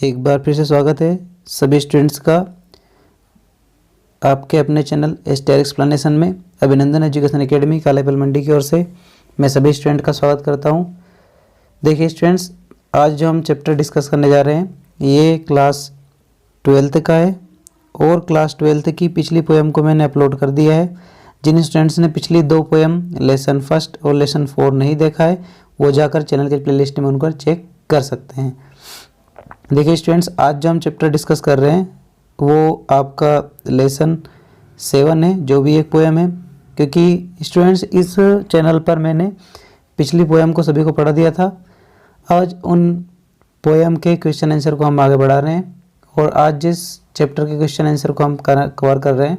एक बार फिर से स्वागत है सभी स्टूडेंट्स का आपके अपने चैनल स्टार एक्सप्लेनेशन में। अभिनंदन एजुकेशन एकेडमी कालेपल मंडी की ओर से मैं सभी स्टूडेंट का स्वागत करता हूं। देखिए स्टूडेंट्स, आज जो हम चैप्टर डिस्कस करने जा रहे हैं ये क्लास 12th का है और क्लास 12th की पिछली पोएम को मैंने अपलोड कर दिया है। जिन स्टूडेंट्स ने पिछली 2 पोएम लेसन फर्स्ट और लेसन 4 नहीं देखा है वो जाकर चैनल के प्लेलिस्ट में उनका चेक कर सकते हैं। देखिए स्टूडेंट्स, आज जो हम चैप्टर डिस्कस कर रहे हैं वो आपका लेसन 7 है, जो भी एक पोएम है। क्योंकि स्टूडेंट्स इस चैनल पर मैंने पिछली पोएम को सभी को पढ़ा दिया था। आज उन पोएम के क्वेश्चन आंसर को हम आगे बढ़ा रहे हैं और आज जिस चैप्टर के क्वेश्चन आंसर को हम कवर कर रहे हैं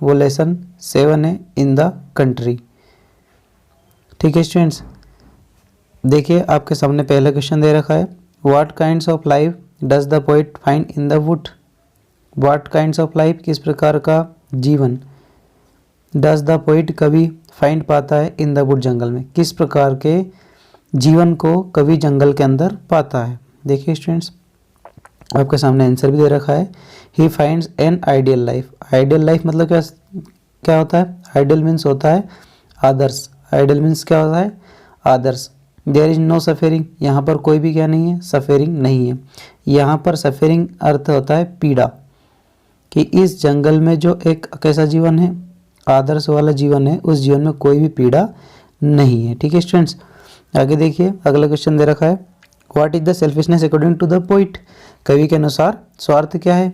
वो लेसन 7 है, इन द कंट्री। ठीक है स्टूडेंट्स, देखिए आपके सामने पहला क्वेश्चन दे रखा है, what kinds of life does the poet find in the wood. What kinds of life, किस प्रकार का जीवन, डज द पोइट कवि फाइंड पाता है इन द वुड, जंगल में, किस प्रकार के जीवन को कवि जंगल के अंदर पाता है। देखिए स्टूडेंट्स, आपके सामने आंसर भी दे रखा है, he finds an ideal life. Ideal life मतलब क्या होता है? आइडियल मीन्स होता है आदर्श। आइडियल मीन्स क्या होता है? आदर्श। देयर इज नो सफेरिंग, यहाँ पर कोई भी क्या नहीं है? सफेरिंग नहीं है। यहाँ पर सफेरिंग अर्थ होता है पीड़ा, कि इस जंगल में जो एक कैसा जीवन है, आदर्श वाला जीवन है, उस जीवन में कोई भी पीड़ा नहीं है। ठीक है स्टूडेंट्स, आगे देखिए अगला क्वेश्चन दे रखा है, what is the selfishness according to the poet. कवि के अनुसार स्वार्थ क्या है?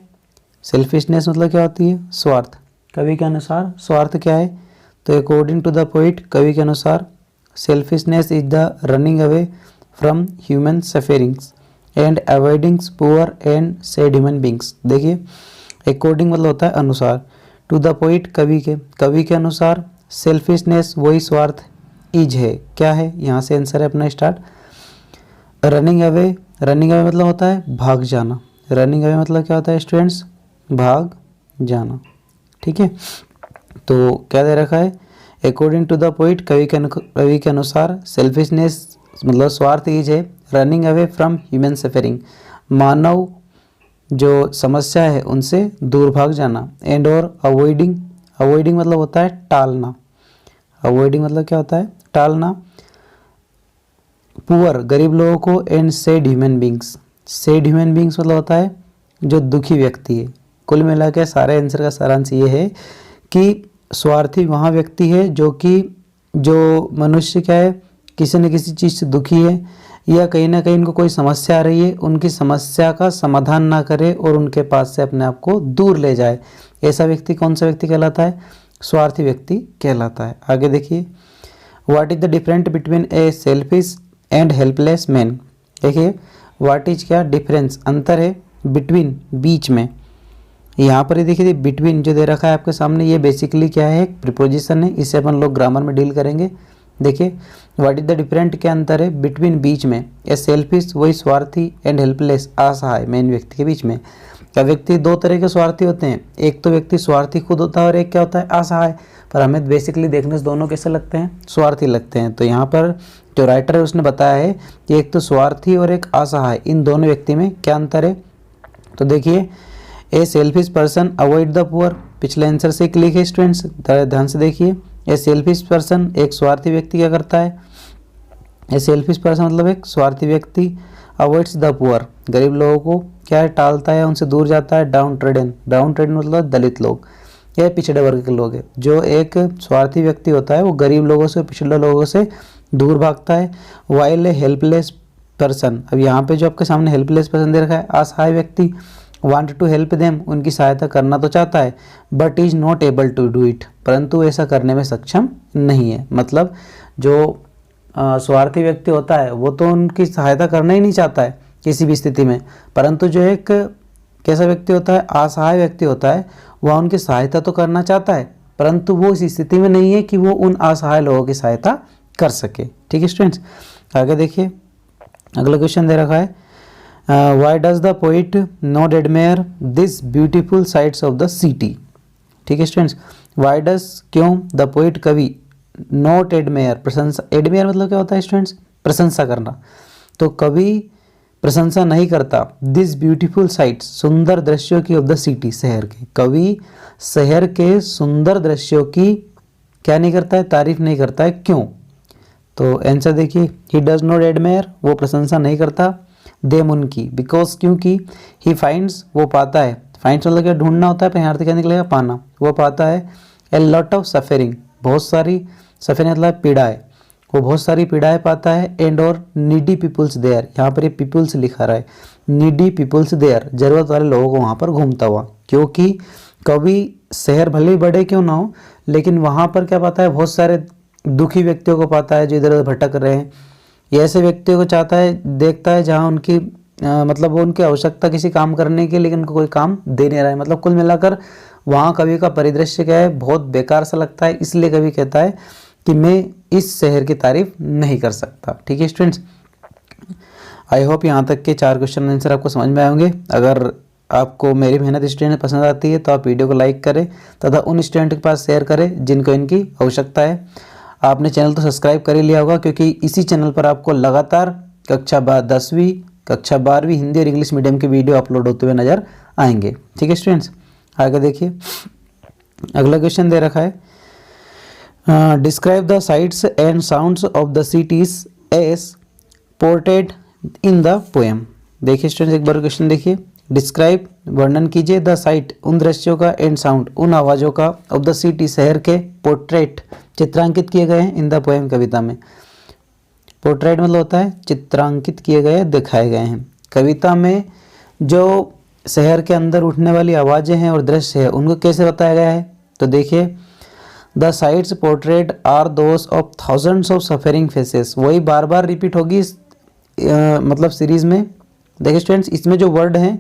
सेल्फिशनेस मतलब क्या होती है? स्वार्थ। कवि के अनुसार स्वार्थ क्या है? तो अकॉर्डिंग टू द पोइट, कवि के अनुसार selfishness is the running away from human sufferings and avoiding poor and sad human beings. देखिए अकॉर्डिंग मतलब होता है अनुसार, टू द पोइट कवि के अनुसार सेल्फिशनेस वही स्वार्थ, इज है, क्या है? यहाँ से आंसर है अपना स्टार्ट। रनिंग अवे मतलब होता है भाग जाना। रनिंग अवे मतलब क्या होता है स्टूडेंट्स? भाग जाना। ठीक है, तो क्या दे रखा है, अकॉर्डिंग टू द पोइट कवि के अनुसार सेल्फिशनेस मतलब स्वार्थ इज है running away from human suffering, मानव जो समस्या है उनसे दूर भाग जाना, एंड और अवॉइडिंग मतलब होता है टालना। अवॉइडिंग मतलब क्या होता है? टालना। पुअर गरीब लोगों को, and sad human beings. Sad human beings मतलब होता है जो दुखी व्यक्ति है। कुल मिला के सारे आंसर का सारांश ये है कि स्वार्थी वहाँ व्यक्ति है जो मनुष्य क्या है, किसी न किसी चीज़ से दुखी है या कहीं ना कहीं उनको कोई समस्या आ रही है, उनकी समस्या का समाधान ना करे और उनके पास से अपने आप को दूर ले जाए, ऐसा व्यक्ति कौन सा व्यक्ति कहलाता है? स्वार्थी व्यक्ति कहलाता है। आगे देखिए, what is the different between A selfish and helpless man. देखिए व्हाट इज क्या डिफरेंस, अंतर है, बिटवीन बीच में। यहाँ पर ये देखिए बिटवीन जो दे रखा है आपके सामने, ये बेसिकली क्या है? एक प्रीपोजिशन है, इससे अपन लोग ग्रामर में डील करेंगे। देखिए व्हाट इज द डिफरेंट क्या अंतर है? बिटवीन बीच में, ए सेल्फिश वही स्वार्थी, एंड हेल्पलेस असहाय मेन व्यक्ति के बीच में। क्या व्यक्ति 2 तरह के स्वार्थी होते हैं, एक तो व्यक्ति स्वार्थी खुद होता है और एक क्या होता है? असहाय। पर हमें बेसिकली देखने से दोनों कैसे लगते हैं? स्वार्थी लगते हैं। तो यहाँ पर जो राइटर है उसने बताया है कि एक तो स्वार्थी और एक असहाय, इन दोनों व्यक्ति में क्या अंतर है। तो देखिए a selfish person avoid the poor, पिछले आंसर से क्लिक है स्टूडेंट्स, ध्यान से देखिए। ए सेल्फिश पर्सन एक स्वार्थी व्यक्ति क्या करता है? ए सेल्फिश पर्सन मतलब एक स्वार्थी व्यक्ति अवॉइड्स द पुअर, गरीब लोगों को क्या है? टालता है, उनसे दूर जाता है। डाउन ट्रेडन मतलब दलित लोग या पिछड़े वर्ग के लोग हैं। जो एक स्वार्थी व्यक्ति होता है वो गरीब लोगों से, पिछड़े लोगों से दूर भागता है। वाइल ए हेल्पलेस पर्सन, अब यहाँ पे जो आपके सामने हेल्पलेस पर्सन दे रखा है, असहाय व्यक्ति, वांट टू हेल्प देम, उनकी सहायता करना तो चाहता है, but is not able to do it, परंतु ऐसा करने में सक्षम नहीं है। मतलब जो स्वार्थी व्यक्ति होता है वो तो उनकी सहायता करना ही नहीं चाहता है किसी भी स्थिति में, परंतु जो एक कैसा व्यक्ति होता है? असहाय व्यक्ति होता है, वह उनकी सहायता तो करना चाहता है परंतु वो इस स्थिति में नहीं है कि वो उन असहाय लोगों की सहायता कर सके। ठीक है स्टूडेंट्स, आगे देखिए अगला क्वेश्चन दे रखा है, why does the poet not admire this beautiful sides of the city. ठीक है स्टूडेंट्स, वाई डज क्यों द पोइट कवि नॉट एडमायर, प्रशंसा, एडमायर मतलब क्या होता है स्टूडेंट्स? प्रशंसा करना। तो कवि प्रशंसा नहीं करता दिस ब्यूटीफुल साइट्स, सुंदर दृश्यों की, ऑफ द सिटी, शहर के। कवि शहर के सुंदर दृश्यों की क्या नहीं करता है, तारीफ नहीं करता है, क्यों? तो आंसर देखिए, ही डज नॉट एडमायर, वो प्रशंसा नहीं करता, देम उनकी, बिकॉज क्योंकि, ही फाइंड्स वो पाता है, फाइंड्स मतलब क्या ढूंढना होता है, यहाँ क्या निकलेगा पाना, वो पाता है ए लॉट ऑफ सफरिंग, बहुत सारी, सफरिंग मतलब पीड़ाएं, वो बहुत सारी पीड़ाएं पाता है, एंड और नीडी पीपुल्स देयर, यहाँ पर ये पीपुल्स लिखा रहा है, नीडी पीपुल्स देयर, जरूरत वाले लोगों को वहाँ पर घूमता हुआ, क्योंकि कवि शहर भले ही बड़े क्यों ना हो, लेकिन वहाँ पर क्या पाता है, बहुत सारे दुखी व्यक्तियों को पाता है जो इधर उधर भटक रहे हैं, ये ऐसे व्यक्तियों को चाहता है, देखता है जहाँ उनकी मतलब वो उनकी आवश्यकता किसी काम करने की, लेकिन उनको कोई काम दे नहीं रहा है। मतलब कुल मिलाकर वहाँ कवि का परिदृश्य क्या है, बहुत बेकार सा लगता है, इसलिए कवि कहता है कि मैं इस शहर की तारीफ नहीं कर सकता। ठीक है स्टूडेंट्स, आई होप यहाँ तक के 4 क्वेश्चन आंसर आपको समझ में आए होंगे। अगर आपको मेरी मेहनत स्टूडेंट पसंद आती है तो आप वीडियो को लाइक करें तथा उन स्टूडेंट के पास शेयर करें जिनको इनकी आवश्यकता है। आपने चैनल तो सब्सक्राइब कर ही लिया होगा, क्योंकि इसी चैनल पर आपको लगातार कक्षा 10वीं, कक्षा 12वीं हिंदी और इंग्लिश मीडियम के वीडियो अपलोड होते हुए नजर आएंगे। ठीक है स्टूडेंट्स, आगे देखिए, अगला क्वेश्चन दे रखा है, describe the sights and sounds of the cities as portrait in the poem. देखिए स्टूडेंट्स, एक बार क्वेश्चन देखिए, डिस्क्राइब वर्णन कीजिए, द साइट उन दृश्यों का, एंड साउंड उन आवाज़ों का, ऑफ द सिटी शहर के, पोर्ट्रेट चित्रांकित किए गए हैं, इन द पोएम कविता में। पोर्ट्रेट मतलब होता है चित्रांकित किए गए, दिखाए गए हैं। कविता में जो शहर के अंदर उठने वाली आवाज़ें हैं और दृश्य है उनको कैसे बताया गया है, तो देखिए, the sights portrait are those of thousands of suffering faces, वही बार बार रिपीट होगी मतलब सीरीज में। देखिए स्टूडेंट्स, इसमें जो वर्ड हैं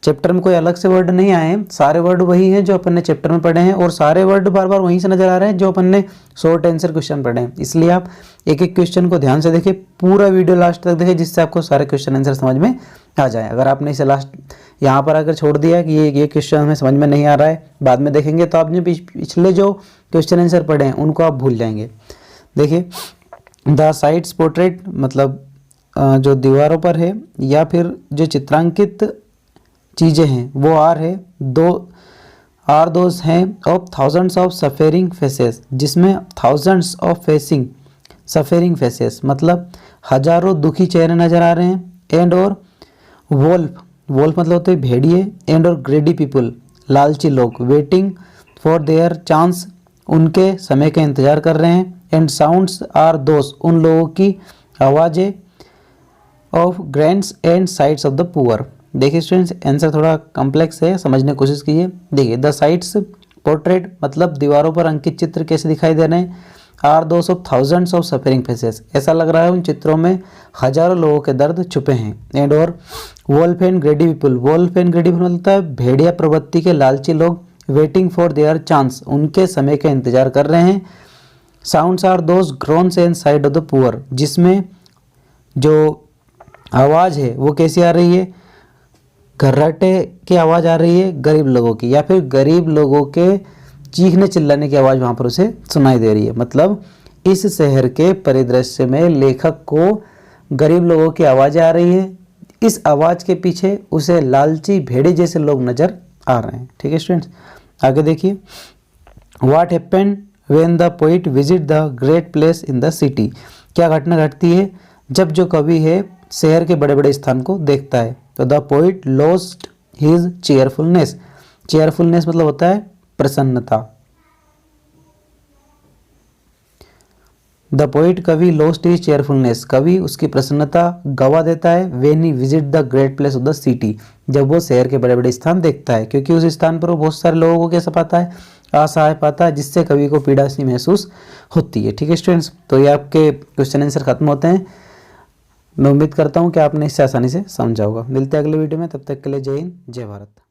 चैप्टर में कोई अलग से वर्ड नहीं आए हैं, सारे वर्ड वही हैं जो अपन ने चैप्टर में पढ़े हैं, और सारे वर्ड बार बार वहीं से नजर आ रहे हैं जो अपन ने शॉर्ट आंसर क्वेश्चन पढ़े हैं। इसलिए आप एक एक क्वेश्चन को ध्यान से देखिए, पूरा वीडियो लास्ट तक देखिए, जिससे आपको सारे क्वेश्चन आंसर समझ में आ जाए। अगर आपने इसे लास्ट यहाँ पर आकर छोड़ दिया कि ये क्वेश्चन हमें समझ में नहीं आ रहा है, बाद में देखेंगे, तो आपने पिछले जो क्वेश्चन आंसर पढ़े हैं उनको आप भूल जाएंगे। देखिए, द साइट्स पोर्ट्रेट मतलब जो दीवारों पर है या फिर जो चित्रांकित चीज़ें हैं वो आर दोज हैं ऑफ थाउजेंड्स ऑफ सफेरिंग फेसेस, जिसमें थाउजेंड्स ऑफ सफेरिंग फेसेस मतलब हजारों दुखी चेहरे नजर आ रहे हैं, एंड और वोल्फ मतलब होते हैं भेड़िए, एंड और ग्रेडी पीपल लालची लोग, वेटिंग फॉर देयर चांस उनके समय का इंतजार कर रहे हैं, एंड साउंड्स आर दोस उन लोगों की आवाज़ें ऑफ ग्रैंड्स एंड साइट्स ऑफ द पुअर। देखिए स्टूडेंट्स, आंसर थोड़ा कॉम्प्लेक्स है, समझने की कोशिश कीजिए। देखिए, द साइट्स पोर्ट्रेट मतलब दीवारों पर अंकित चित्र कैसे दिखाई दे रहे हैं, are those of thousands of suffering faces, ऐसा लग रहा है उन चित्रों में हजारों लोगों के दर्द छुपे हैं, एंड और वोल्फ एंड ग्रेडी पीपल मतलब है भेड़िया प्रवृत्ति के लालची लोग, वेटिंग फॉर देयर चांस उनके समय का इंतजार कर रहे हैं, sounds are those groans and sighs of the poor जिसमें जो आवाज़ है वो कैसी आ रही है, घर्राटे की आवाज़ आ रही है गरीब लोगों की, या फिर गरीब लोगों के चीखने चिल्लाने की आवाज़ वहाँ पर उसे सुनाई दे रही है। मतलब इस शहर के परिदृश्य में लेखक को गरीब लोगों की आवाज़ें आ रही है, इस आवाज़ के पीछे उसे लालची भेड़े जैसे लोग नज़र आ रहे हैं। ठीक है स्टूडेंट्स, आगे देखिए, what happened when the poet visit the great place in the city, क्या घटना घटती है जब जो कवि है शहर के बड़े बड़े स्थान को देखता है, तो the poet lost his cheerfulness मतलब होता है प्रसन्नता, द पोइट कवि लॉस्ट हिज चेयरफुलनेस कवि उसकी प्रसन्नता गवा देता है, when he visit the great place of the city जब वो शहर के बड़े बड़े स्थान देखता है, क्योंकि उस स्थान पर वो बहुत सारे लोगों को कैसा पाता है, असहाय पाता है, जिससे कवि को पीड़ा सी महसूस होती है। ठीक है स्टूडेंट्स, तो ये आपके क्वेश्चन आंसर खत्म होते हैं। मैं उम्मीद करता हूँ कि आपने इससे आसानी से समझा होगा। मिलते हैं अगले वीडियो में, तब तक के लिए जय हिंद जय भारत।